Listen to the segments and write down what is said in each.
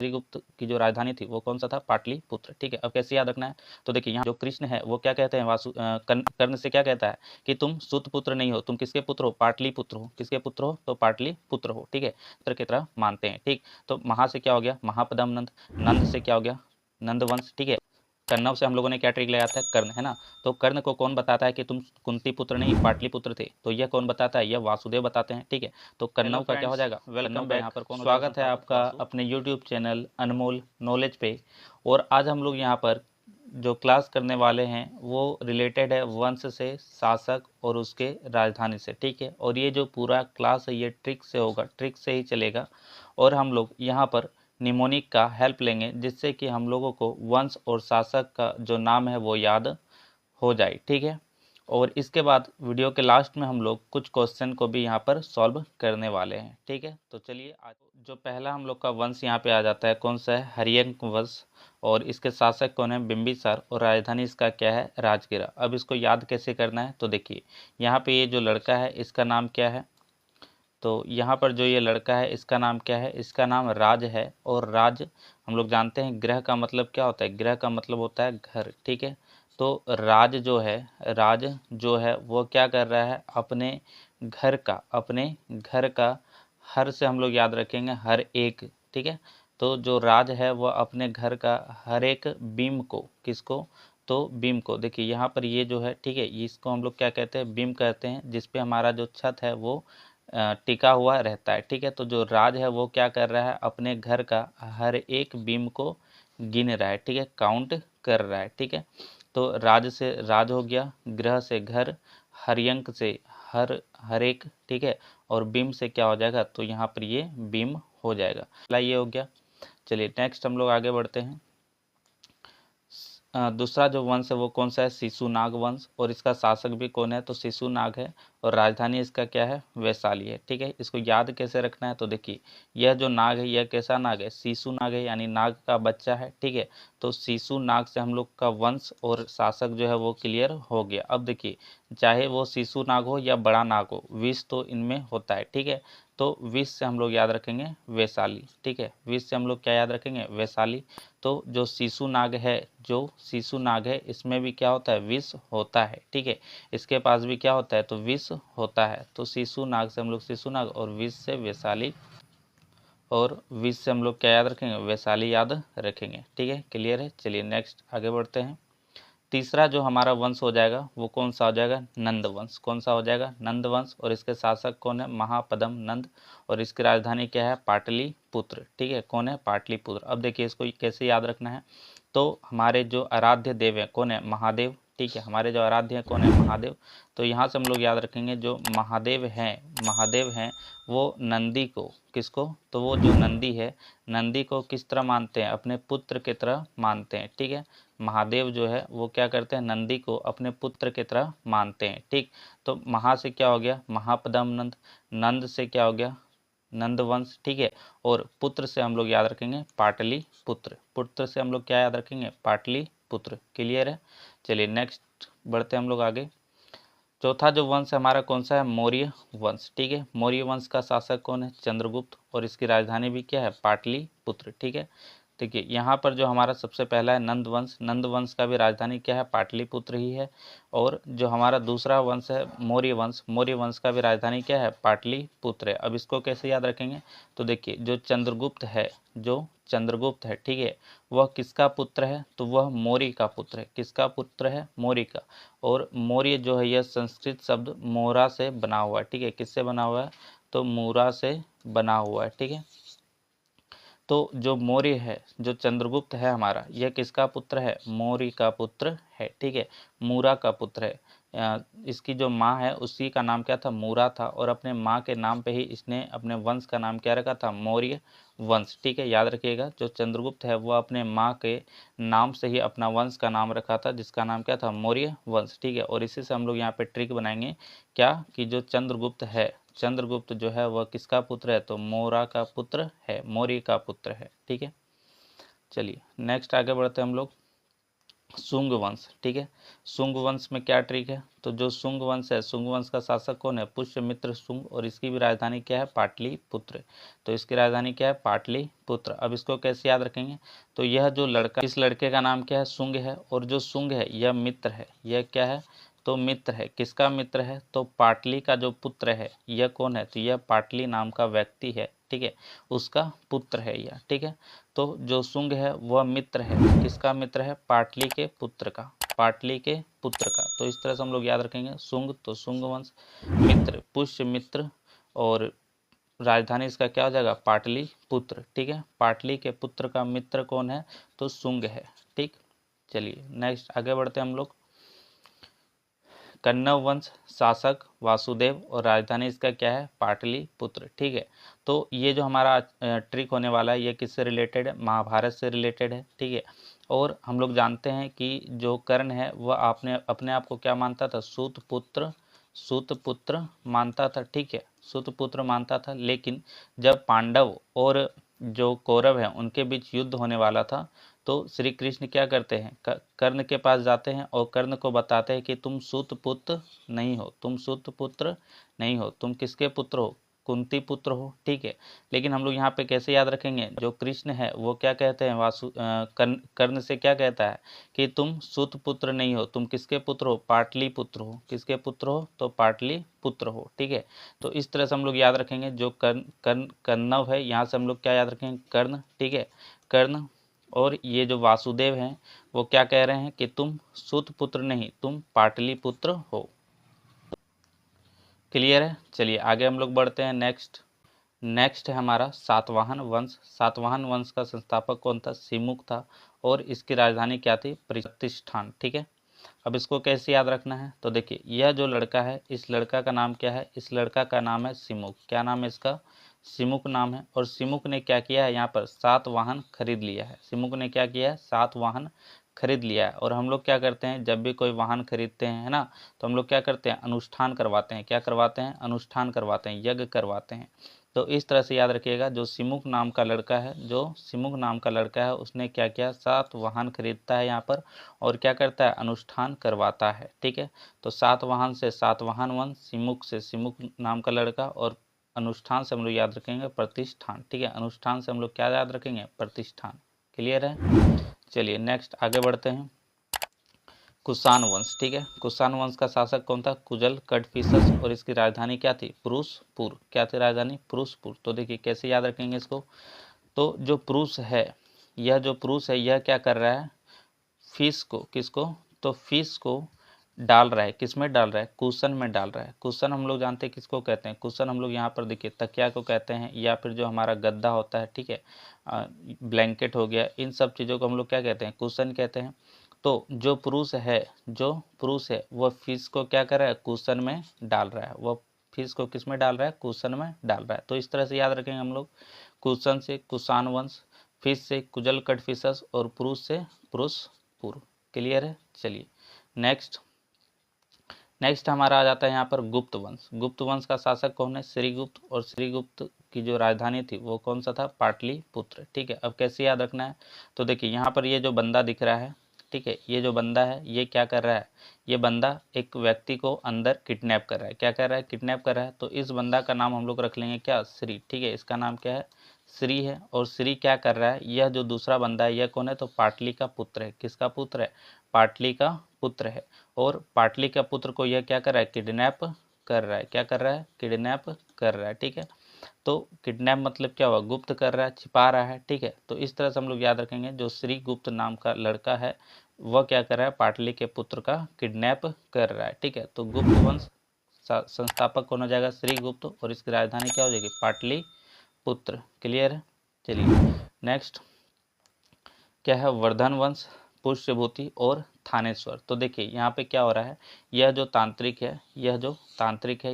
चंद्रगुप्त की जो राजधानी थी वो कौन सा था, पाटलिपुत्र। ठीक है, अब कैसे याद रखना है, तो देखिए यहाँ जो कृष्ण है वो क्या कहते हैं, कर्ण से क्या कहता है कि तुम सूत पुत्र नहीं हो, तुम किसके पुत्र हो, पाटलिपुत्र हो। किसके पुत्र हो, तो पाटलिपुत्र हो। ठीक है, पुत्र की तरह मानते हैं। ठीक, तो महा से क्या हो गया, महापदम नंद, नंद से क्या हो गया, नंदवंश। ठीक है, कन्नव से हम लोगों ने क्या ट्रिक लगाया था, कर्ण, है ना। तो कर्ण को कौन बताता है कि तुम कुंती पुत्र नहीं पाटलिपुत्र थे, तो यह कौन बताता है, यह वासुदेव बताते हैं। ठीक है, तो कन्नव का क्या हो जाएगा, वेलकम कन्नव का यहाँ बैक। पर कौन हो जाएगा, स्वागत है आपका अपने यूट्यूब चैनल अनमोल नॉलेज पे। और आज हम लोग यहाँ पर जो क्लास करने वाले हैं वो रिलेटेड है वंश से, शासक और उसके राजधानी से। ठीक है, और ये जो पूरा क्लास है ये ट्रिक से होगा, ट्रिक से ही चलेगा। और हम लोग यहाँ पर निमोनिक का हेल्प लेंगे जिससे कि हम लोगों को वंश और शासक का जो नाम है वो याद हो जाए। ठीक है, और इसके बाद वीडियो के लास्ट में हम लोग कुछ क्वेश्चन को भी यहाँ पर सॉल्व करने वाले हैं। ठीक है, तो चलिए जो पहला हम लोग का वंश यहाँ पे आ जाता है, कौन सा है, हरियंक वंश। और इसके शासक कौन है, बिंबिसार, और राजधानी इसका क्या है, राजगिरा। अब इसको याद कैसे करना है, तो देखिए यहाँ पे ये जो लड़का है इसका नाम क्या है, तो यहाँ पर जो ये लड़का है इसका नाम क्या है, इसका नाम राज है। और राज हम लोग जानते हैं ग्रह का मतलब क्या होता है, ग्रह का मतलब होता है घर। ठीक है, तो राज जो है, राज जो है वो क्या कर रहा है, अपने घर का, हर से हम लोग याद रखेंगे हर एक। ठीक है, तो जो राज है वो अपने घर का हर एक बीम को, किसको, तो बीम को। देखिए यहाँ पर ये जो है, ठीक है, इसको हम लोग क्या कहते हैं, बीम कहते हैं, जिसपे हमारा जो छत है वो टिका हुआ रहता है। ठीक है, तो जो राज है वो क्या कर रहा है, अपने घर का हर एक बीम को गिन रहा है। ठीक है, काउंट कर रहा है। ठीक है, तो राज से राज हो गया, ग्रह से घर, हरियंक से हर एक। ठीक है, और बीम से क्या हो जाएगा, तो यहाँ पर ये बीम हो जाएगा। ये हो गया। चलिए नेक्स्ट हम लोग आगे बढ़ते हैं। दूसरा जो वंश है वो कौन सा है, शिशुनाग वंश। और इसका शासक भी कौन है, तो शिशुनाग है। और राजधानी इसका क्या है, वैशाली है। ठीक है, इसको याद कैसे रखना है, तो देखिए यह जो नाग है यह कैसा नाग है, शिशुनाग है, यानी नाग का बच्चा है। ठीक है, तो शिशुनाग से हम लोग का वंश और शासक जो है वो क्लियर हो गया। अब देखिए चाहे वो शिशुनाग हो या बड़ा नाग हो, विष तो इनमें होता है। ठीक है, तो विष से हम लोग याद रखेंगे वैशाली। ठीक है, विष से हम लोग क्या याद रखेंगे, वैशाली। तो जो शिशुनाग है, जो शिशुनाग है इसमें भी क्या होता है, विष होता है। ठीक है, इसके पास भी क्या होता है, तो विष होता है। तो शिशुनाग से हम लोग शिशुनाग, और विष से वैशाली, और विष से हम लोग क्या याद रखेंगे, वैशाली याद रखेंगे। ठीक है, क्लियर है। चलिए नेक्स्ट आगे बढ़ते हैं। तीसरा जो हमारा वंश हो जाएगा वो कौन सा हो जाएगा, नंद वंश। कौन सा हो जाएगा, नंद वंश। और इसके शासक कौन है, महापदम नंद। और इसकी राजधानी क्या है, पाटलिपुत्र। ठीक है, कौन है, पाटलिपुत्र। अब देखिए इसको कैसे याद रखना है, तो हमारे जो आराध्य देव है कौन है, महादेव। ठीक है, हमारे जो आराध्य है कौन है, महादेव। तो यहाँ से हम लोग याद रखेंगे जो महादेव हैं वो नंदी को, किसको, तो वो जो नंदी है, नंदी को किस तरह मानते हैं, अपने पुत्र की तरह मानते हैं। ठीक है, महादेव जो है वो क्या करते हैं, नंदी को अपने पुत्र की तरह मानते हैं। ठीक, तो महा से क्या हो गया, महापदम नंद, नंद से क्या हो गया, नंदवंश। ठीक है, और पुत्र से हम लोग याद रखेंगे पाटली पुत्र, पुत्र से हम लोग क्या याद रखेंगे, पाटली पुत्र। क्लियर है। चलिए नेक्स्ट बढ़ते हम लोग आगे। चौथा जो वंश हमारा कौन सा है, मौर्य वंश। ठीक है, मौर्य वंश का शासक कौन है, चंद्रगुप्त। और इसकी राजधानी भी क्या है, पाटलिपुत्र। ठीक है, देखिए यहाँ पर जो हमारा सबसे पहला है नंद वंश, नंद वंश का भी राजधानी क्या है, पाटलिपुत्र ही है। और जो हमारा दूसरा वंश है मौर्य वंश, मौर्य वंश का भी राजधानी क्या है, पाटलिपुत्र है। अब इसको कैसे याद रखेंगे, तो देखिए जो चंद्रगुप्त है, जो चंद्रगुप्त है, ठीक है, वह किसका पुत्र है, तो वह मौर्य का पुत्र है। किसका पुत्र है, मौर्य का। और मौर्य जो है यह संस्कृत शब्द मोरा से बना हुआ है। ठीक है, किससे बना हुआ है, तो मूरा से बना हुआ है। ठीक है, तो जो मौर्य है, जो चंद्रगुप्त है हमारा, यह किसका पुत्र है, मौर्य का पुत्र है। ठीक है, मूरा का पुत्र है। इसकी जो माँ है उसी का नाम क्या था, मूरा था। और अपने माँ के नाम पे ही इसने अपने वंश का नाम क्या रखा था, मौर्य वंश। ठीक है, याद रखिएगा जो चंद्रगुप्त है वो अपने माँ के नाम से ही अपना वंश का नाम रखा था, जिसका नाम क्या था, मौर्य वंश। ठीक है, और इसी से हम लोग यहाँ पे ट्रिक बनाएंगे क्या, कि जो चंद्रगुप्त है, चंद्रगुप्त जो है वह किसका पुत्र है, तो मोरा का पुत्र है, मौर्य का पुत्र है। ठीक है, चलिए नेक्स्ट आगे बढ़ते हैं हम लोग। शुंग वंश, ठीक है। शुंग वंश में क्या ट्रिक है, तो जो शुंग वंश है, शुंग वंश का शासक कौन है, पुष्यमित्र शुंग, और इसकी भी राजधानी क्या है, पाटलिपुत्र। तो इसकी राजधानी क्या है, पाटलिपुत्र। अब इसको कैसे याद रखेंगे, तो यह जो लड़का, इस लड़के का नाम क्या है, शुंग है, और जो शुंग है यह मित्र है, यह क्या है, तो मित्र है। किसका मित्र है, तो पाटली का जो पुत्र है यह कौन है, तो यह पाटली नाम का व्यक्ति है, ठीक है, उसका पुत्र है यह, ठीक है। तो जो शुंग है वह मित्र है, किसका मित्र है, पाटली के पुत्र का, पाटली के पुत्र का। तो इस तरह से हम लोग याद रखेंगे, शुंग तो शुंग वंश, मित्र पुष्य मित्र, और राजधानी इसका क्या हो जाएगा, पाटली पुत्र, ठीक है। पाटली के पुत्र का मित्र कौन है, तो शुंग है, ठीक। चलिए नेक्स्ट आगे बढ़ते हैं हम लोग। कण्व वंश, शासक वासुदेव, और राजधानी इसका क्या है, पाटलिपुत्र, ठीक है। तो ये जो हमारा ट्रिक होने वाला है ये किससे रिलेटेड है, महाभारत से रिलेटेड है, ठीक है। और हम लोग जानते हैं कि जो कर्ण है वह आपने अपने आप को क्या मानता था, सूत पुत्र मानता था, ठीक है, सूत पुत्र मानता था। लेकिन जब पांडव और जो कौरव हैं उनके बीच युद्ध होने वाला था, तो श्री कृष्ण क्या करते हैं, कर्ण के पास जाते हैं और कर्ण को बताते हैं कि तुम सूत पुत्र नहीं हो, तुम सूत पुत्र नहीं हो, तुम किसके पुत्र हो, कुंती पुत्र हो, ठीक है। लेकिन हम लोग यहाँ पे कैसे याद रखेंगे, जो कृष्ण है वो क्या कहते हैं, कर्ण से क्या कहता है कि तुम सूत पुत्र नहीं हो, तुम किसके पुत्र हो, पाटली पुत्र हो, किसके पुत्र हो, तो पाटली पुत्र हो, ठीक है। तो इस तरह से हम लोग याद रखेंगे, जो कन्नव है यहाँ से हम लोग क्या याद रखेंगे, कर्ण, ठीक है, कर्ण। और ये जो वासुदेव हैं वो क्या कह रहे हैं कि तुम सूत पुत्र नहीं, तुम पाटली पुत्र हो। क्लियर है। चलिए आगे हम लोग बढ़ते हैं। नेक्स्ट है हमारा सातवाहन वंश। सातवाहन वंश का संस्थापक कौन था, सिमुक था, और इसकी राजधानी क्या थी, प्रतिष्ठान, ठीक है। अब इसको कैसे याद रखना है, तो देखिए यह जो लड़का है इस लड़का का नाम क्या है, इस लड़का का नाम है सिमुक। क्या नाम है इसका, सिमुक नाम है। और सिमुक ने क्या किया है, यहाँ पर 7 वाहन खरीद लिया है। सिमुक ने क्या किया है, 7 वाहन खरीद लिया है। और हम लोग क्या करते हैं, जब भी कोई वाहन खरीदते हैं, है ना, तो हम लोग क्या करते हैं, अनुष्ठान करवाते हैं। क्या करवाते हैं, अनुष्ठान करवाते हैं, यज्ञ करवाते हैं। तो इस तरह से याद रखिएगा, जो सिमुक नाम का लड़का है, जो सिमुक नाम का लड़का है उसने क्या किया, 7 वाहन खरीदता है यहाँ पर, और क्या करता है, अनुष्ठान करवाता है, ठीक है। तो 7 वाहन से 7 वाहन वंश, सिमुक से सिमुक नाम का लड़का, और अनुष्ठान से हम लोग याद रखेंगे प्रतिष्ठान, ठीक है। अनुष्ठान से हम लोग क्या याद रखेंगे, प्रतिष्ठान। क्लियर है। चलिए नेक्स्ट आगे बढ़ते हैं। कुषाण वंश, ठीक है। कुषाण वंश का शासक कौन था, कुजल कटफिसस, और इसकी राजधानी क्या थी, पुरुषपुर। क्या थी राजधानी, पुरुषपुर। तो देखिए कैसे याद रखेंगे इसको, तो जो पुरुष है, यह जो पुरुष है यह क्या कर रहा है, फिश को, किसको, तो फिश को डाल रहा है, किस में डाल रहा है, कुशन में डाल रहा है। कुशन हम लोग जानते हैं किसको कहते हैं, कुशन हम लोग यहाँ पर देखिए तकिया को कहते हैं, या फिर जो हमारा गद्दा होता है, ठीक है, ब्लैंकेट हो गया, इन सब चीज़ों को हम लोग क्या कहते हैं, कुशन कहते हैं। तो जो पुरुष है वह फिश को क्या कर रहा है, कुशन में डाल रहा है। वह फिश को किस में डाल रहा है, कुशन में डाल रहा है। तो इस तरह से याद रखेंगे हम लोग, कुशन से कुषाण वंश, फिश से कुजल कटफिसस, और पुरुष से पुरुषपुर। क्लियर है। चलिए नेक्स्ट हमारा आ जाता है यहाँ पर गुप्त वंश। गुप्त वंश का शासक कौन है, श्रीगुप्त, और श्रीगुप्त की जो राजधानी थी वो कौन सा था, पाटलिपुत्र, ठीक है। अब कैसे याद रखना है, तो देखिए यहाँ पर ये जो बंदा दिख रहा है, ठीक है, ये जो बंदा है ये क्या कर रहा है, ये बंदा एक व्यक्ति को अंदर किडनैप कर रहा है। क्या कर रहा है, किडनैप कर रहा है। तो इस बंदा का नाम हम लोग रख लेंगे क्या, श्री, ठीक है, इसका नाम क्या है, श्री है। और श्री क्या कर रहा है, यह जो दूसरा बंदा है यह कौन है, तो पाटली का पुत्र है। किसका पुत्र है, पाटली का पुत्र है। और पाटली का पुत्र को यह क्या कर रहा है, किडनैप कर रहा है। क्या कर रहा है, किडनैप कर रहा है, ठीक है। तो किडनैप मतलब क्या हुआ, गुप्त कर रहा है, छिपा रहा है, ठीक है। तो इस तरह से हम लोग याद रखेंगे, जो श्री गुप्त नाम का लड़का है वह क्या कर रहा है, पाटली के पुत्र का किडनैप कर रहा है, ठीक है। तो गुप्त वंश संस्थापक कौन हो जाएगा, श्रीगुप्त, और इसकी राजधानी क्या हो जाएगी, पाटली पुत्र। क्लियर है। चलिए नेक्स्ट क्या है, वर्धन वंश, पुष्यभूति, और थानेश्वर। तो देखिए यहाँ पे क्या हो रहा है, यह जो तांत्रिक है,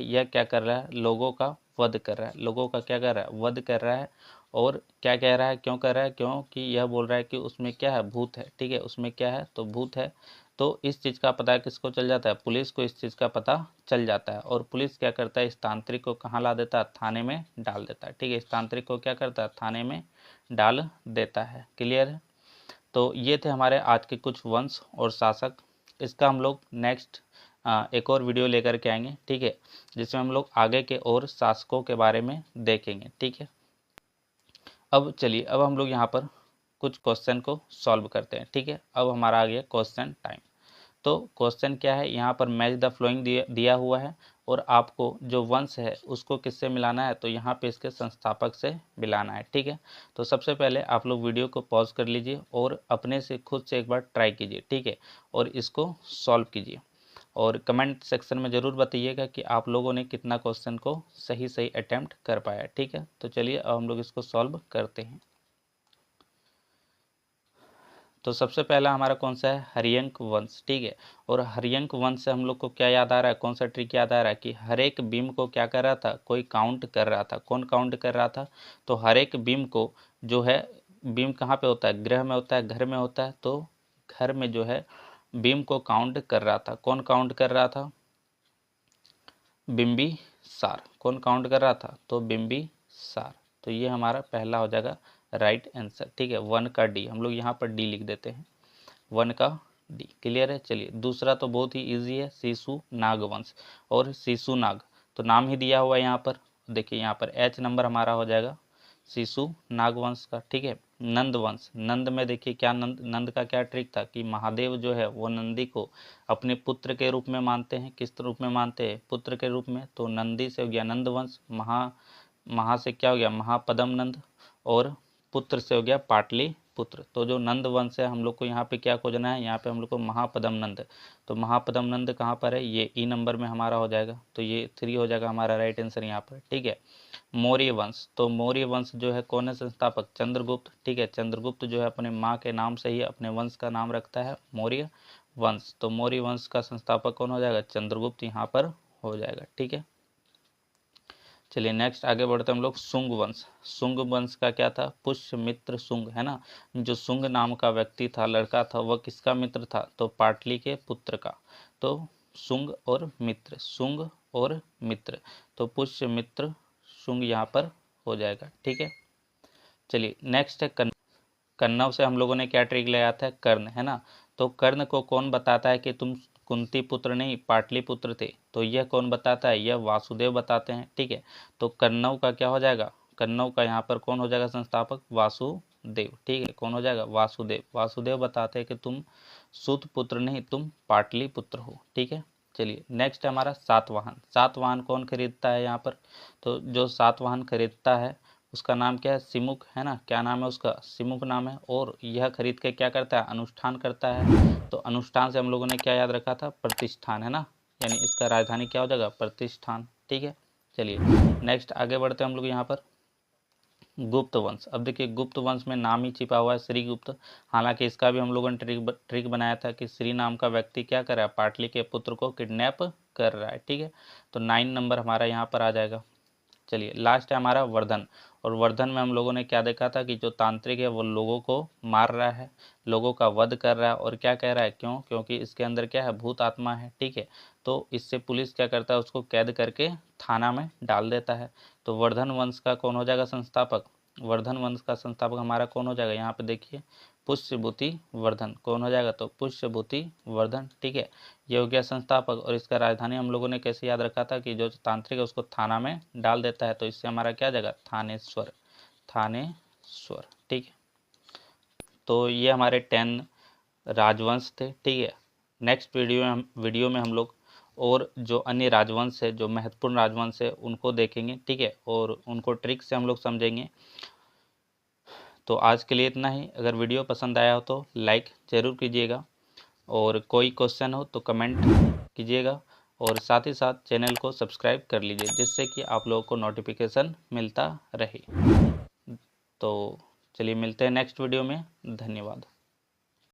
यह क्या कर रहा है, लोगों का वध कर रहा है। लोगों का क्या कर रहा है, वध कर रहा है। और क्या कह रहा है, क्यों कर रहा है, क्योंकि यह बोल रहा है कि उसमें क्या है, भूत है, ठीक है, उसमें क्या है, तो भूत है। तो इस चीज़ का पता किसको चल जाता है, पुलिस को इस चीज़ का पता चल जाता है। और पुलिस क्या करता है, इस तांत्रिक को कहाँ ला देता है, थाने में डाल देता है, ठीक है। इस तांत्रिक को क्या करता है, थाने में डाल देता है। क्लियर है। तो ये थे हमारे आज के कुछ वंश और शासक। इसका हम लोग नेक्स्ट एक और वीडियो लेकर के आएंगे, ठीक है, जिसमें हम लोग आगे के और शासकों के बारे में देखेंगे, ठीक है। अब चलिए, अब हम लोग यहाँ पर कुछ क्वेश्चन को सॉल्व करते हैं, ठीक है। अब हमारा आ गया क्वेश्चन टाइम। तो क्वेश्चन क्या है, यहाँ पर मैच द फ्लोइंग दिया हुआ है और आपको जो वंश है उसको किससे मिलाना है, तो यहाँ पे इसके संस्थापक से मिलाना है, ठीक है। तो सबसे पहले आप लोग वीडियो को पॉज कर लीजिए और अपने से खुद से एक बार ट्राई कीजिए, ठीक है, और इसको सॉल्व कीजिए और कमेंट सेक्शन में ज़रूर बताइएगा कि आप लोगों ने कितना क्वेश्चन को सही सही अटैम्प्ट कर पाया, ठीक है। तो चलिए अब हम लोग इसको सॉल्व करते हैं। तो सबसे पहला हमारा कौन सा है, हरियंक वंश, ठीक है। और हरियंक वंश से हम लोग को क्या याद आ रहा है, कौन सा ट्रिक याद आ रहा है कि हर एक बीम को क्या कर रहा था, कोई काउंट कर रहा था। कौन काउंट कर रहा था, तो हर एक बीम को जो है, बीम कहाँ पे होता है, गृह में होता है, घर में होता है, तो घर में जो है बीम को काउंट कर रहा था। कौन काउंट कर रहा था, बिंबिसार। कौन काउंट कर रहा था, तो बिंबिसार। तो ये हमारा पहला हो जाएगा राइट आंसर, ठीक है। 1 का डी, हम लोग यहाँ पर डी लिख देते हैं, 1 का डी। क्लियर है। चलिए दूसरा तो बहुत ही इजी है, शिशु नाग वंश। और शिशु नाग तो नाम ही दिया हुआ है यहाँ पर, देखिए यहाँ पर H नंबर हमारा हो जाएगा शिशु नाग वंश का, ठीक है। नंद वंश, नंद में देखिए क्या नंद का क्या ट्रिक था कि महादेव जो है वो नंदी को अपने पुत्र के रूप में मानते हैं। किस रूप में मानते हैं, पुत्र के रूप में। तो नंदी से हो गया नंद वंश, महा से क्या हो गया, महापदम नंद, और पुत्र से हो गया पाटली पुत्र। तो जो नंद वंश है हम लोग को यहाँ पे क्या खोजना है, यहाँ पे हम लोग को महापदम नंद। तो महापदम नंद कहाँ पर है, ये ई नंबर में हमारा हो जाएगा, तो ये 3 हो जाएगा हमारा राइट आंसर यहाँ पर, ठीक है। मौर्य वंश, तो मौर्य वंश जो है कौन है संस्थापक, चंद्रगुप्त, ठीक है। चंद्रगुप्त जो है अपने माँ के नाम से ही अपने वंश का नाम रखता है मौर्य वंश। तो मौर्य वंश का संस्थापक कौन हो जाएगा, चंद्रगुप्त यहाँ पर हो जाएगा, ठीक है। चलिए नेक्स्ट आगे बढ़ते हम लोग, शुंग वंश। शुंग वंश का क्या था, पुष्यमित्र शुंग, है ना। जो शुंग नाम का व्यक्ति था, लड़का था, वह किसका मित्र था, तो पाटली के पुत्र का। तो शुंग और मित्र, शुंग और मित्र, तो पुष्यमित्र शुंग यहाँ पर हो जाएगा, ठीक है। चलिए नेक्स्ट है कन्नव से हम लोगों ने क्या ट्रिक लगाया था, कर्ण, है ना। तो कर्ण को कौन बताता है कि तुम कुंती पुत्र नहीं पाटली पुत्र थे, तो यह कौन बताता है, यह वासुदेव बताते हैं, ठीक है। तो कन्नव का क्या हो जाएगा, कन्नव का यहाँ पर कौन हो जाएगा संस्थापक, वासुदेव, ठीक है। कौन हो जाएगा, वासुदेव। वासुदेव बताते हैं कि तुम सुत पुत्र नहीं, तुम पाटली पुत्र हो, ठीक है। चलिए नेक्स्ट है हमारा सातवाहन। सातवाहन कौन खरीदता है यहाँ पर, तो जो सातवाहन खरीदता है उसका नाम क्या है, सिमुक, है ना। क्या नाम है उसका, सिमुक नाम है। और यह खरीद के क्या करता है, अनुष्ठान करता है। तो अनुष्ठान से हम लोगों ने क्या याद रखा था, प्रतिष्ठान, है ना। यानी इसका राजधानी क्या हो जाएगा, प्रतिष्ठान, ठीक है। चलिए नेक्स्ट आगे बढ़ते हैं हम लोग यहाँ पर, गुप्त वंश। अब देखिए गुप्त वंश में नाम ही छिपा हुआ है, श्रीगुप्त। हालांकि इसका भी हम लोगों ने ट्रिक बनाया था कि श्री नाम का व्यक्ति क्या कर रहा है, पाटली के पुत्र को किडनैप कर रहा है, ठीक है। तो 9 नंबर हमारा यहाँ पर आ जाएगा। चलिए लास्ट है हमारा वर्धन। और वर्धन में हम लोगों ने क्या देखा था कि जो तांत्रिक है वो लोगों को मार रहा है, लोगों का वध कर रहा है। और क्या कह रहा है, क्यों, क्योंकि इसके अंदर क्या है, भूत आत्मा है, ठीक है। तो इससे पुलिस क्या करता है, उसको कैद करके थाना में डाल देता है। तो वर्धन वंश का कौन हो जाएगा संस्थापक, वर्धन वंश का संस्थापक हमारा कौन हो जाएगा, यहाँ पे देखिए पुष्यभूति वर्धन। कौन हो जाएगा, तो पुष्यभूति वर्धन, ठीक है। ये हो गया संस्थापक। और इसका राजधानी हम लोगों ने कैसे याद रखा था कि जो तांत्रिक है उसको थाना में डाल देता है, तो इससे हमारा क्या जाएगा, थानेश्वर, थानेश्वर, ठीक है। तो ये हमारे 10 राजवंश थे, ठीक है। नेक्स्ट वीडियो में हम लोग और जो अन्य राजवंश है, जो महत्वपूर्ण राजवंश है, उनको देखेंगे, ठीक है, और उनको ट्रिक से हम लोग समझेंगे। तो आज के लिए इतना ही। अगर वीडियो पसंद आया हो तो लाइक ज़रूर कीजिएगा, और कोई क्वेश्चन हो तो कमेंट कीजिएगा, और साथ ही साथ चैनल को सब्सक्राइब कर लीजिए, जिससे कि आप लोगों को नोटिफिकेशन मिलता रहे। तो चलिए मिलते हैं नेक्स्ट वीडियो में, धन्यवाद।